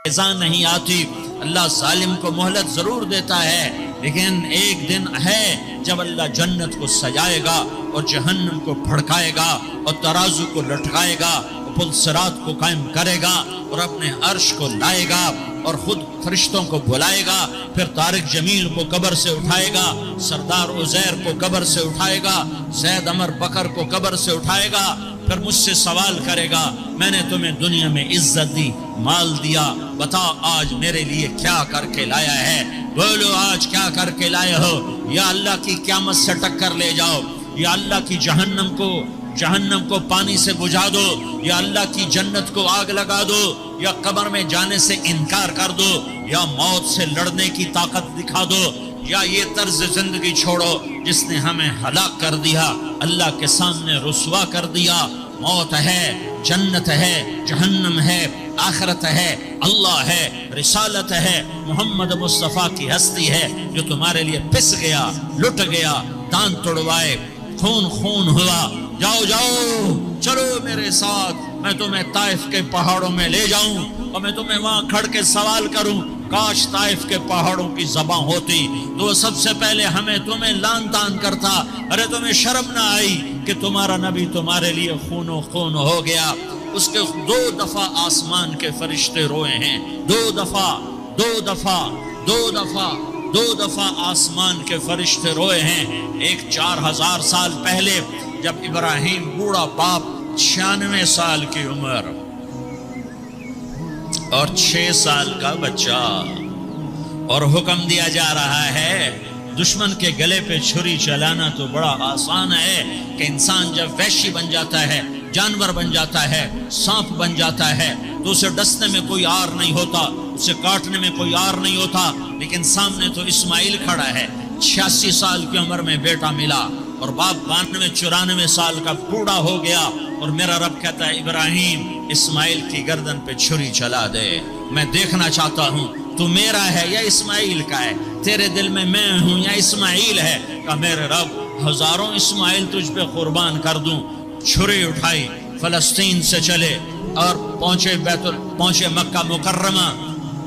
سزا نہیں آتی۔ اللہ ظالم کو مہلت ضرور دیتا ہے، لیکن ایک دن ہے جب اللہ جنت کو سجائے گا اور جہنم کو بھڑکائے گا اور ترازو کو لٹکائے گا اور پل صراط کو قائم کرے گا اور اپنے عرش کو لائے گا اور خود فرشتوں کو بلائے گا، پھر طارق جمیل کو قبر سے اٹھائے گا، سردار عزیر کو قبر سے اٹھائے گا، زید عمر بکر کو قبر سے اٹھائے گا، پھر مجھ سے سوال کرے گا میں نے تمہیں دنیا میں عزت دی، مال دیا، بتا آج میرے لیے کیا کر کے لایا ہے؟ بولو آج کیا کر کے لائے ہو؟ یا اللہ کی قیامت سے ٹکر لے جاؤ، یا اللہ کی جہنم کو پانی سے بجھا دو، یا اللہ کی جنت کو آگ لگا دو، یا قبر میں جانے سے انکار کر دو، یا موت سے لڑنے کی طاقت دکھا دو، یا یہ طرز زندگی چھوڑو جس نے ہمیں ہلاک کر دیا، اللہ کے سامنے رسوا کر دیا۔ موت ہے، جنت ہے، جہنم ہے، آخرت ہے، اللہ ہے، رسالت ہے، محمد مصطفیٰ کی ہستی ہے جو تمہارے لیے پس گیا، لٹ گیا، دان توڑوائے، خون ہوا۔ جاؤ چلو میرے ساتھ، میں تمہیں طائف کے پہاڑوں میں لے جاؤں اور میں تمہیں وہاں کھڑ کے سوال کروں، کاش طائف کے پہاڑوں کی زباں ہوتی تو سب سے پہلے ہمیں تمہیں لان تان کرتا۔ ارے تمہیں شرم نہ آئی کہ تمہارا نبی تمہارے لیے خون و خون ہو گیا؟ اس کے 2 دفعہ آسمان کے فرشتے روئے ہیں، 2 دفعہ آسمان کے فرشتے روئے ہیں۔ ایک 4000 سال پہلے جب ابراہیم بوڑھا باپ، 96 سال کی عمر اور 6 سال کا بچہ، اور حکم دیا جا رہا ہے دشمن کے گلے پہ چھری چلانا تو بڑا آسان ہے کہ انسان جب وحشی بن جاتا ہے، جانور بن جاتا ہے، سانپ بن جاتا ہے تو اسے ڈسنے میں کوئی آر نہیں ہوتا، اسے کاٹنے میں کوئی آر نہیں ہوتا، لیکن سامنے تو اسماعیل کھڑا ہے، 86 سال کی عمر میں بیٹا ملا اور باپ 92-94 سال کا بوڑھا ہو گیا، اور میرا رب کہتا ہے ابراہیم اسماعیل کی گردن پہ چھری چلا دے، میں دیکھنا چاہتا ہوں تو میرا ہے یا اسماعیل کا ہے، تیرے دل میں میں ہوں یا اسماعیل ہے؟ کہ میرے رب ہزاروں اسماعیل تجھ پہ قربان کر دوں۔ چھری اٹھائی، فلسطین سے چلے اور پہنچے مکہ مکرمہ،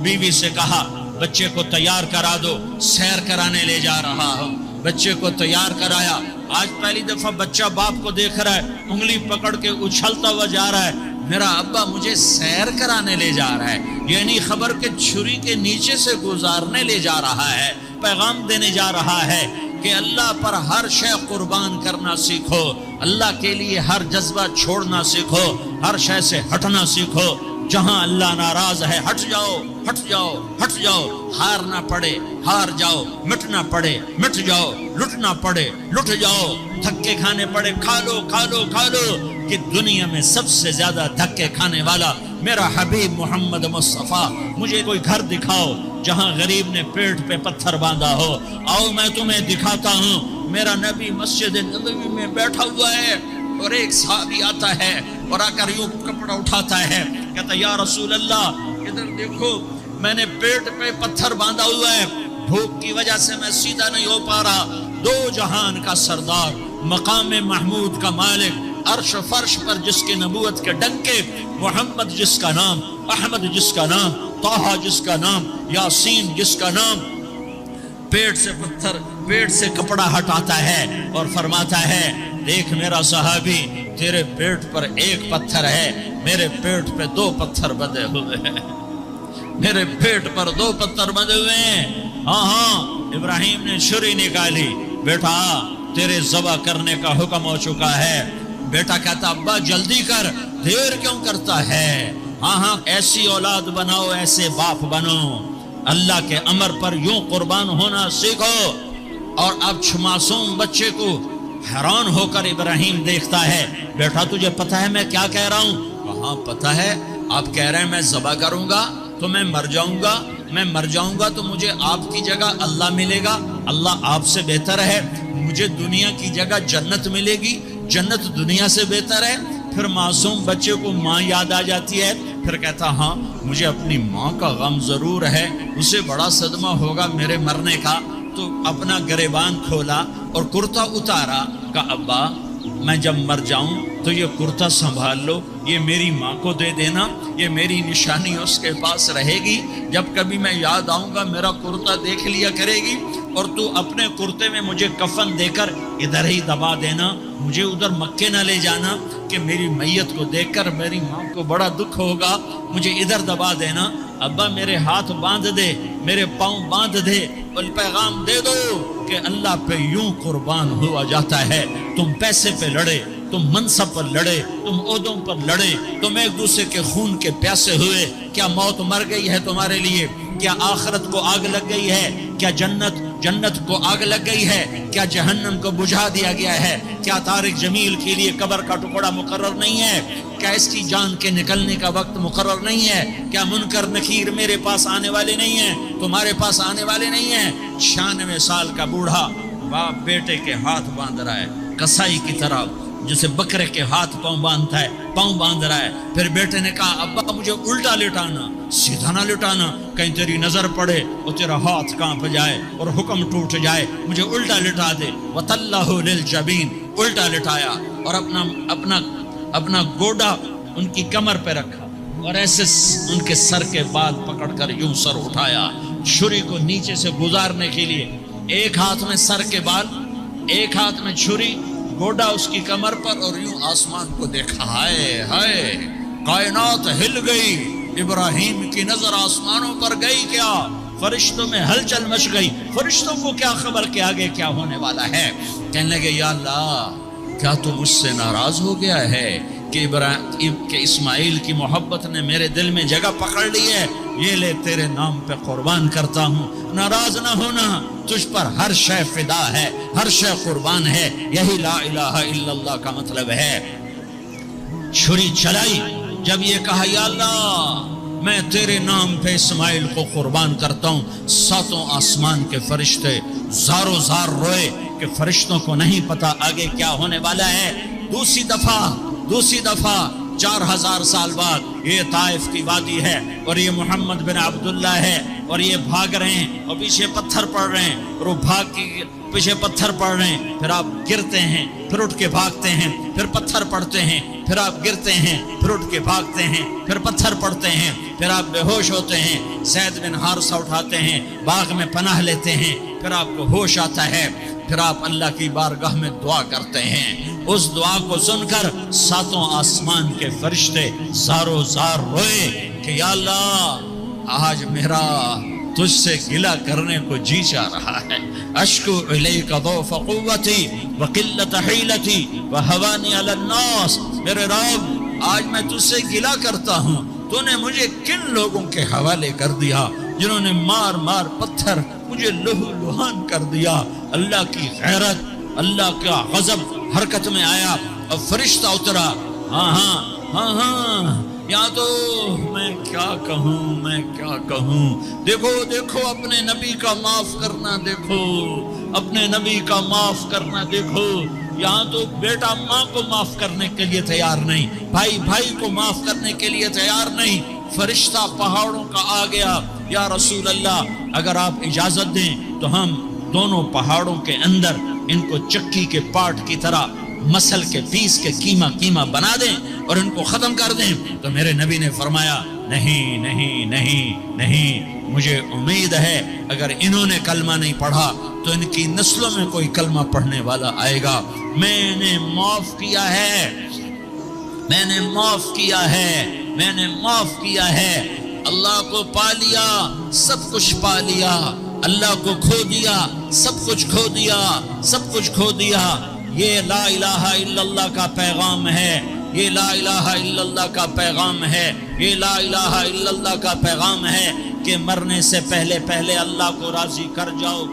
بیوی سے کہا بچے کو تیار کرا دو، سیر کرانے لے جا رہا ہوں۔ بچے کو تیار کرایا، آج پہلی دفعہ بچہ باپ کو دیکھ رہا ہے، انگلی پکڑ کے اچھلتا ہوا جا رہا ہے، میرا ابا مجھے سیر کرانے لے جا رہا ہے، یعنی خبر کے چھری کے نیچے سے گزارنے لے جا رہا ہے، پیغام دینے جا رہا ہے کہ اللہ پر ہر شے قربان کرنا سیکھو، اللہ کے لیے ہر جذبہ چھوڑنا سیکھو، ہر شے سے ہٹنا سیکھو، جہاں اللہ ناراض ہے ہٹ جاؤ، ہار نہ پڑے ہار جاؤ، مٹنا پڑے مٹ جاؤ، لٹنا پڑے لٹ جاؤ، دھکے کھانے پڑے کھا لو کہ دنیا میں سب سے زیادہ دھکے کھانے والا میرا حبیب محمد مصطفیٰ۔ مجھے کوئی گھر دکھاؤ جہاں غریب نے پیٹ پہ پتھر باندھا ہو، آؤ میں تمہیں دکھاتا ہوں۔ میرا نبی مسجد نبوی میں بیٹھا ہوا ہے اور ایک صحابی آتا ہے اور آ کر یوں کپڑا اٹھاتا ہے، کہتا یا رسول اللہ ادھر دیکھو، میں نے پیٹ پہ پتھر باندھا ہوا ہے، بھوک کی وجہ سے میں سیدھا نہیں ہو پا رہا۔ 2 جہان کا سردار، مقام محمود کا مالک، عرش و فرش پر جس کے نبوت کے ڈنکے، محمد جس کا نام، احمد جس کا نام، طہ جس کا نام، یاسین جس کا نام، پیٹ سے کپڑا ہٹاتا ہے اور فرماتا ہے دیکھ میرا صحابی، تیرے پیٹ پر 1 پتھر ہے، میرے پیٹ پہ 2 پتھر بندھے ہوئے ہیں، میرے پیٹ پر 2 پتھر بندھے ہوئے ہیں۔ ہاں ابراہیم نے چھری نکالی، بیٹا تیرے ذبح کرنے کا حکم ہو چکا ہے۔ بیٹا کہتا ابا جلدی کر، دیر کیوں کرتا ہے؟ ہاں ایسی اولاد بناؤ، ایسے باپ بنو، اللہ کے امر پر یوں قربان ہونا سیکھو۔ اور اب معصوم بچے کو حیران ہو کر ابراہیم دیکھتا ہے، بیٹا تجھے پتہ ہے میں کیا کہہ رہا ہوں؟ ہاں پتہ ہے، آپ کہہ رہے ہیں میں ذبح کروں گا تو میں مر جاؤں گا تو مجھے آپ کی جگہ اللہ ملے گا، اللہ آپ سے بہتر ہے، مجھے دنیا کی جگہ جنت ملے گی، جنت دنیا سے بہتر ہے۔ پھر معصوم بچے کو ماں یاد آ جاتی ہے، پھر کہتا ہاں مجھے اپنی ماں کا غم ضرور ہے، اسے بڑا صدمہ ہوگا میرے مرنے کا۔ تو اپنا گریبان کھولا اور کرتا اتارا، کہا ابا میں جب مر جاؤں تو یہ کرتا سنبھال لو، یہ میری ماں کو دے دینا، یہ میری نشانی اس کے پاس رہے گی، جب کبھی میں یاد آؤں گا میرا کرتا دیکھ لیا کرے گی، اور تو اپنے کرتے میں مجھے کفن دے کر ادھر ہی دبا دینا، مجھے ادھر مکے نہ لے جانا کہ میری میت کو دیکھ کر میری ماں کو بڑا دکھ ہوگا، مجھے ادھر دبا دینا۔ ابا میرے ہاتھ باندھ دے، میرے پاؤں باندھ دے، اور پیغام دے دو کہ اللہ پہ یوں قربان ہوا جاتا ہے۔ تم پیسے پہ لڑے، تم منصب پر لڑے، تم عہدوں پر لڑے، تم ایک دوسرے کے خون کے پیاسے ہوئے، کیا موت مر گئی ہے تمہارے لیے؟ کیا آخرت کو آگ لگ گئی ہے؟ کیا جنت کو آگ لگ گئی ہے؟ کیا جہنم کو بجھا دیا گیا ہے؟ کیا طارق جمیل کے لیے قبر کا ٹکڑا مقرر نہیں ہے؟ کیا اس کی جان کے نکلنے کا وقت مقرر نہیں ہے؟ کیا منکر نکیر میرے پاس آنے والے نہیں ہیں، تمہارے پاس آنے والے نہیں ہیں؟ 96 سال کا بوڑھا باپ بیٹے کے ہاتھ باندھ رہا ہے کسائی کی طرح، جسے بکرے کے ہاتھ پاؤں باندھتا ہے، پاؤں باندھ رہا ہے۔ پھر بیٹے نے کہا ابا مجھے الٹا لٹانا، سیدھا نہ لٹانا، کہیں تیری نظر پڑے اور تیرا ہاتھ کانپ جائے اور حکم ٹوٹ جائے، مجھے الٹا لٹا دے۔ وَتَلَّهُ لِلْجَبِينِ، الٹا لٹایا اور اپنا گوڈا ان کی کمر پہ رکھا اور ایسے ان کے سر کے بال پکڑ کر یوں سر اٹھایا، چھری کو نیچے سے گزارنے کے لیے، ایک ہاتھ میں سر کے بال، ایک ہاتھ میں چھری، گوڈا اس کی کمر پر، اور یوں آسمان کو دیکھا۔ ہائے ہائے، کائنات ہل گئی، ابراہیم کی نظر آسمانوں پر گئی، کیا فرشتوں میں ہلچل مچ گئی، فرشتوں کو کیا خبر کہ آگے کیا ہونے والا ہے؟ کہنے لگے یا اللہ کیا تو مجھ سے ناراض ہو گیا ہے کہ اسماعیل کی محبت نے میرے دل میں جگہ پکڑ لی ہے؟ یہ لے تیرے نام پہ قربان کرتا ہوں۔ ناراض نہ ہونا، تجھ پر ہر شے فدا ہے، ہر شے قربان ہے، یہی لا الہ الا اللہ کا مطلب ہے۔ چھری چلائی، جب یہ کہا یا اللہ میں تیرے نام پہ اسماعیل کو قربان کرتا ہوں، ساتوں آسمان کے فرشتے زارو زار روئے کہ فرشتوں کو نہیں پتا آگے کیا ہونے والا ہے۔ دوسری دفعہ 4000 سال بعد یہ طائف کی وادی ہے اور یہ محمد بن عبداللہ ہے اور یہ بھاگ رہے ہیں اور پیچھے پتھر پڑ رہے ہیں، اور وہ بھاگ کے پیچھے پتھر پڑ رہے ہیں، پھر آپ گرتے ہیں، پھر اٹھ کے بھاگتے ہیں، پھر پتھر پڑتے ہیں، پھر آپ گرتے ہیں، پھر اٹھ کے بھاگتے ہیں، پھر پتھر پڑتے ہیں، پھر آپ بے ہوش ہوتے ہیں، زید بن حارثہ اٹھاتے ہیں، باغ میں پناہ لیتے ہیں، پھر آپ کو ہوش آتا ہے، پھر آپ اللہ کی بارگاہ میں دعا کرتے ہیں۔ اس دعا کو سن کر ساتوں آسمان کے فرشتے زارو زار روئے کہ یا اللہ آج میرا تجھ سے گلہ کرنے کو جی چاہ رہا ہے۔ اشکو الیک ضعف قوتی وقلت حیلتی وہوانی علی الناس، میرے رب آج میں تجھ سے گلہ کرتا ہوں، تو نے مجھے کن لوگوں کے حوالے کر دیا جنہوں نے مار مار پتھر مجھے لہو لہان کر دیا۔ اللہ کی غیرت، اللہ کا غضب حرکت میں آیا اور فرشتہ اترا۔ ہاں یا تو میں کیا کہوں، دیکھو اپنے نبی کا معاف کرنا، دیکھو اپنے نبی کا معاف کرنا، دیکھو یہاں تو بیٹا ماں کو معاف کرنے کے لیے تیار نہیں، بھائی کو معاف کرنے کے لیے تیار نہیں۔ فرشتہ پہاڑوں کا آ گیا، یا رسول اللہ اگر آپ اجازت دیں تو ہم دونوں پہاڑوں کے اندر ان کو چکی کے پاٹ کی طرح مسل کے پیس کے کیما بنا دیں اور ان کو ختم کر دیں۔ تو میرے نبی نے فرمایا نہیں، مجھے امید ہے اگر انہوں نے کلمہ نہیں پڑھا تو ان کی نسلوں میں کوئی کلمہ پڑھنے والا آئے گا۔ میں نے معاف کیا ہے، اللہ کو پا لیا، سب کچھ پا لیا، اللہ کو کھو دیا، سب کچھ کھو دیا۔ یہ لا الہ الا اللہ کا پیغام ہے، یہ لا الہ الا اللہ کا پیغام ہے، یہ لا الہ الا اللہ کا پیغام ہے کہ مرنے سے پہلے اللہ کو راضی کر جاؤ۔